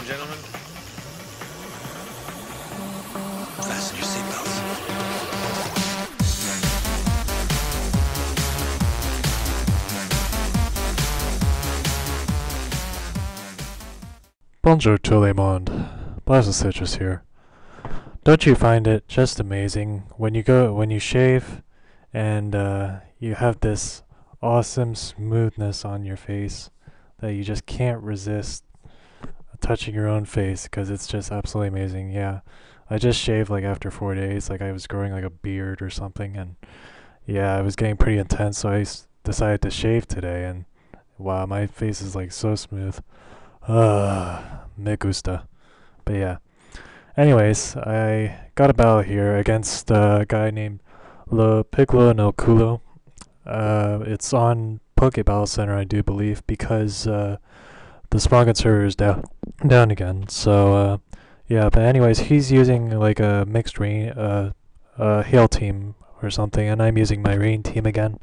and gentlemen. Fasten your seatbelts. Bonjour tout le monde. Blast of Citrus here. Don't you find it just amazing when you shave and you have this awesome smoothness on your face that you just can't resist touching your own face because it's just absolutely amazing. Yeah, I just shaved like after 4 days, like I was growing like a beard or something, and yeah, it was getting pretty intense, so I decided to shave today, and wow, my face is like so smooth. Me gusta. But yeah. Anyways, I got a battle here against a guy named Le Piglo no Culo. It's on Poke Battle Center, I do believe, because the Sprocket server is down again. So yeah, but anyways, he's using like a mixed rain hail team or something, and I'm using my rain team again.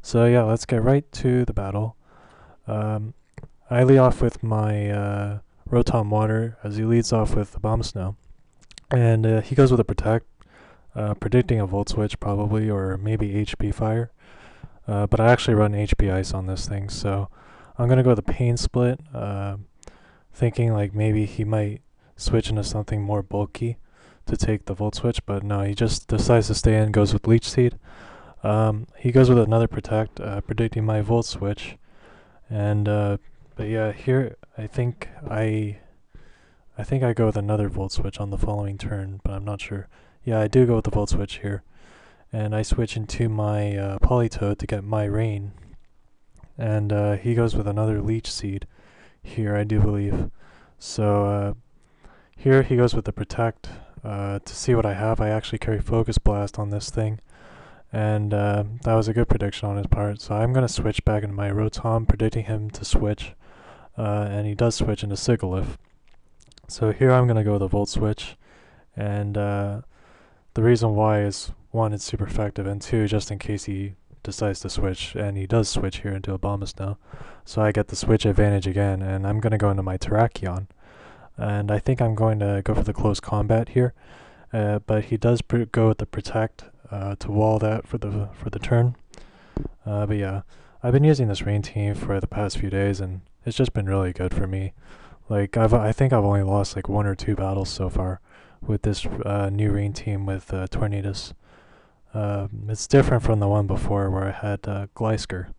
So yeah, let's get right to the battle. I lead off with my Rotom Water as he leads off with Abomasnow. And he goes with a Protect, predicting a Volt Switch probably, or maybe HP Fire. But I actually run HP Ice on this thing, so I'm going to go with a Pain Split, thinking like maybe he might switch into something more bulky to take the Volt Switch, but no, he just decides to stay in, goes with Leech Seed. He goes with another Protect, predicting my Volt Switch. And but yeah, here I think I go with another Volt Switch on the following turn, but I'm not sure. Yeah, I do go with the Volt Switch here. And I switch into my Politoed to get my Rain. And he goes with another Leech Seed here, I do believe. So here he goes with the Protect. To see what I have, I actually carry Focus Blast on this thing. And that was a good prediction on his part. So I'm going to switch back into my Rotom, predicting him to switch. And he does switch into Sigilyph. So here I'm going to go with a Volt Switch. And the reason why is, one, it's super effective, and two, just in case he decides to switch, and he does switch here into Abomasnow. So I get the switch advantage again, and I'm going to go into my Terrakion. And I think I'm going to go for the close combat here. But he does go with the Protect to wall that for the turn. But yeah, I've been using this rain team for the past few days, and it's just been really good for me. Like I think I've only lost like 1 or 2 battles so far with this new rain team with Tornadus. It's different from the one before where I had Glysker,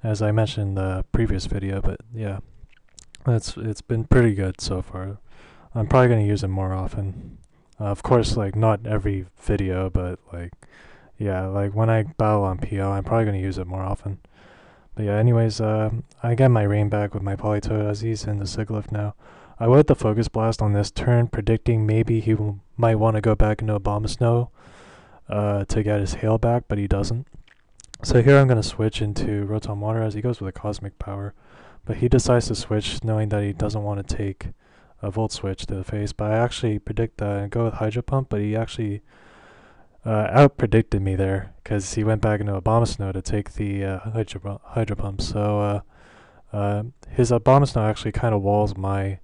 as I mentioned in the previous video. But yeah, it's been pretty good so far. I'm probably going to use it more often. Of course, like not every video, but like yeah, like when I battle on PO, I'm probably going to use it more often. But yeah, anyways, I get my Rain back with my Politoed as he's in the Sigilyph now. I went the Focus Blast on this turn, predicting maybe he might want to go back into Abomasnow to get his Hail back, but he doesn't. So here I'm going to switch into Rotom Water as he goes with a Cosmic Power. But he decides to switch knowing that he doesn't want to take a Volt Switch to the face. But I actually predict that and go with Hydro Pump, but he actually out-predicted me there because he went back into Abomasnow to take the Hydro Pump. So his Abomasnow actually kind of walls my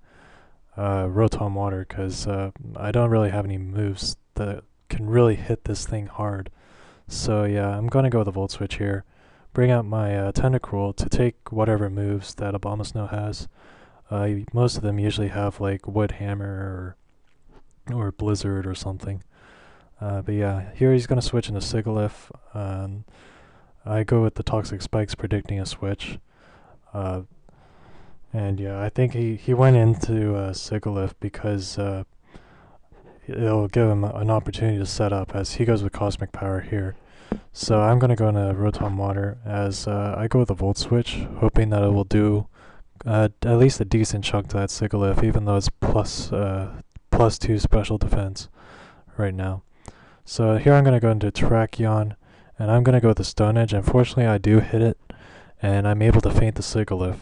Rotom Water because I don't really have any moves that can really hit this thing hard. So yeah, I'm going to go with a Volt Switch here. Bring out my Tentacruel to take whatever moves that Abomasnow has. Most of them usually have like Wood Hammer or Blizzard or something. But yeah, here he's going to switch into Sigilyph. I go with the Toxic Spikes, predicting a switch. And yeah, I think he went into Sigilyph because it'll give him an opportunity to set up as he goes with Cosmic Power here. So I'm going to go into Rotom Water as I go with a Volt Switch, hoping that it will do at least a decent chunk to that Sigilyph, even though it's plus 2 special defense right now. So here I'm going to go into Terrakion, and I'm going to go with the Stone Edge. Unfortunately, I do hit it, and I'm able to feint the Sigilyph.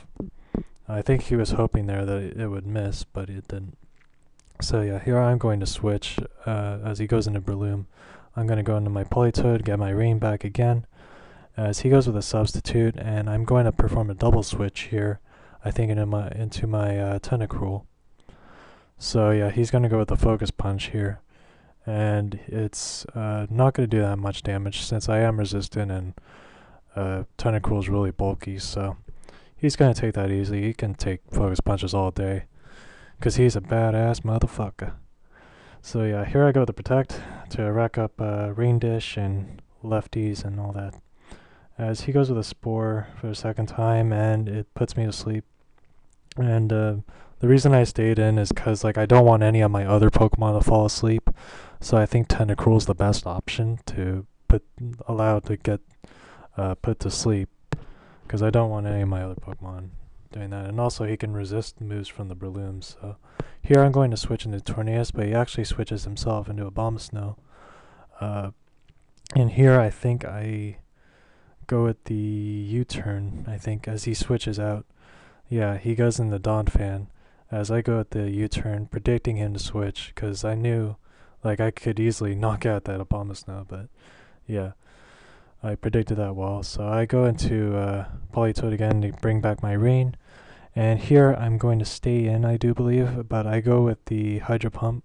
I think he was hoping there that it would miss, but it didn't. So yeah, here I'm going to switch as he goes into Breloom. I'm going to go into my Politoed, get my Rain back again, as he goes with a Substitute, and I'm going to perform a double switch here, I think into my Tentacruel. So yeah, he's gonna go with the focus punch here, and it's not gonna do that much damage since I am resistant and Tentacruel is really bulky. So he's gonna take that easily. He can take focus punches all day, cause he's a badass motherfucker. So yeah, here I go with the protect to rack up rain dish and lefties and all that. As he goes with a spore for the second time, and it puts me to sleep. And the reason I stayed in is because like I don't want any of my other Pokemon to fall asleep. So I think Tentacruel is the best option to allowed to get put to sleep, because I don't want any of my other Pokemon doing that. And also he can resist moves from the Breloom. So here I'm going to switch into Tornadus, but he actually switches himself into Abomasnow. And here I think I go with the U-turn, I think, as he switches out. Yeah, he goes in the Donphan, as I go with the U-turn, predicting him to switch, because I knew like I could easily knock out that Abomasnow, but yeah, I predicted that well. So I go into Politoed again to bring back my rain. And here I'm going to stay in, I do believe, but I go with the Hydro Pump.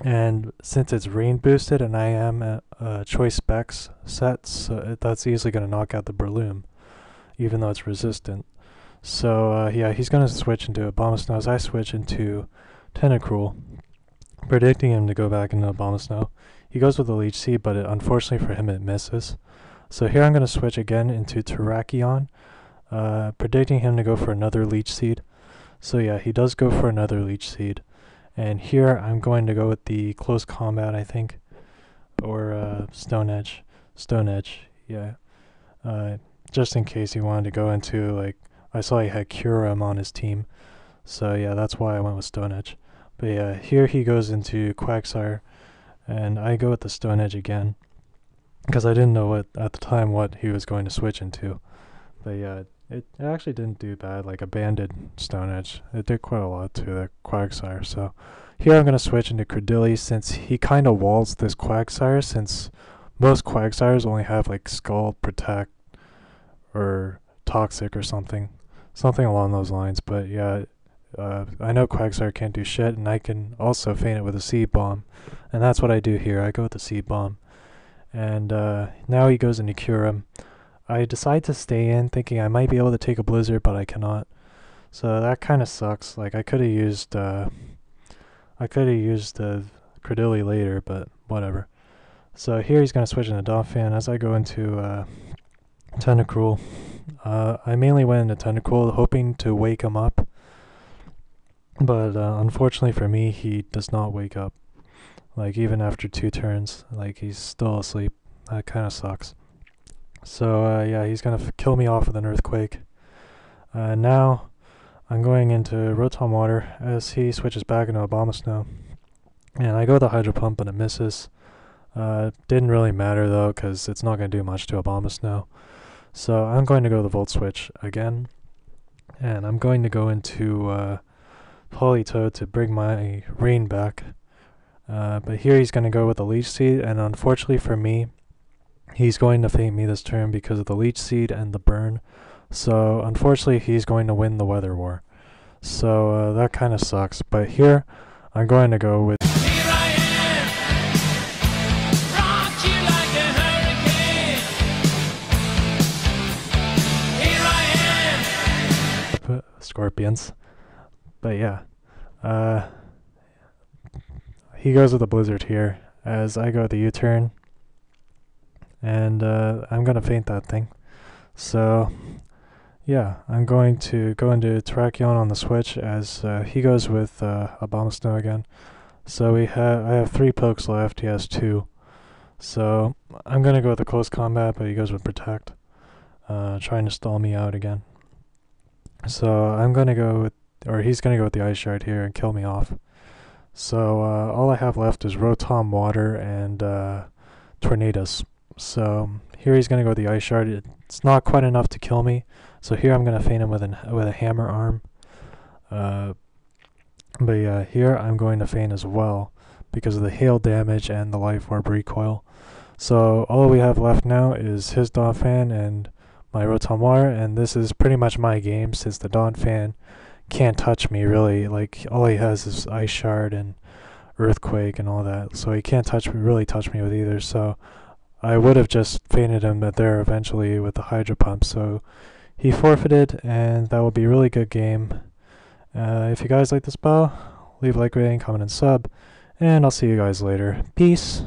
And since it's rain boosted and I am at choice specs set, so that's easily going to knock out the Breloom, even though it's resistant. So yeah, he's going to switch into Abomasnow as I switch into Tentacruel, predicting him to go back into Abomasnow. He goes with the Leech Seed, but unfortunately for him it misses. So here I'm going to switch again into Terrakion, predicting him to go for another Leech Seed. So yeah, he does go for another Leech Seed. And here I'm going to go with the Close Combat, I think, or Stone Edge. Stone Edge, yeah. Just in case he wanted to go into, like, I saw he had Kyurem on his team. So yeah, that's why I went with Stone Edge. But yeah, here he goes into Quagsire, and I go with the Stone Edge again, because I didn't know at the time what he was going to switch into. But yeah, it actually didn't do bad, like a banded Stone Edge. It did quite a lot to the Quagsire. So here I'm going to switch into Credilli, since he kind of walls this Quagsire, since most Quagsires only have like Scald, Protect, or Toxic or something along those lines. But yeah, I know Quagsire can't do shit, and I can also feint it with a Seed Bomb, and that's what I do here. I go with the Seed Bomb. And now he goes into Kyurem. I decide to stay in, thinking I might be able to take a Blizzard, but I cannot. So that kind of sucks. Like I could have used the Credilli later, but whatever. So here he's gonna switch into Donphan as I go into Tentacruel. I mainly went into Tentacruel hoping to wake him up, but unfortunately for me, he does not wake up. Like even after 2 turns, like he's still asleep. That kind of sucks. So yeah, he's gonna kill me off with an Earthquake. Now I'm going into Rotom Water as he switches back into Abomasnow, and I go with the Hydro Pump, but it misses. Didn't really matter though, because it's not going to do much to Abomasnow. So I'm going to go the Volt Switch again, and I'm going to go into Politoed to bring my rain back. But here he's going to go with the Leech Seed, and unfortunately for me, he's going to feint me this turn because of the Leech Seed and the burn. So unfortunately he's going to win the Weather War. So that kind of sucks. But here I'm going to go with Scorpionzzz. But yeah, he goes with a Blizzard here as I go with the U-turn, and I'm gonna feint that thing. So yeah, I'm going to go into Terrakion on the switch as he goes with Abomasnow again. So I have 3 pokes left. He has 2. So I'm gonna go with the Close Combat, but he goes with Protect, trying to stall me out again. So I'm gonna go with, or he's gonna go with the Ice Shard here and kill me off. So all I have left is Rotom Water and Tornadus. So here he's gonna go with the Ice Shard. It's not quite enough to kill me. So here I'm gonna feint him with a Hammer Arm. But yeah, here I'm going to feint as well because of the hail damage and the Life Orb recoil. So all we have left now is his Donphan and my Rotom Water, and this is pretty much my game since the Donphan can't touch me really. Like all he has is Ice Shard and Earthquake and all that, so he can't really touch me with either. So I would have just fainted him there eventually with the Hydro Pump. So he forfeited, and that would be a really good game. If you guys like this bow, leave a like rating, comment, and sub, and I'll see you guys later. Peace.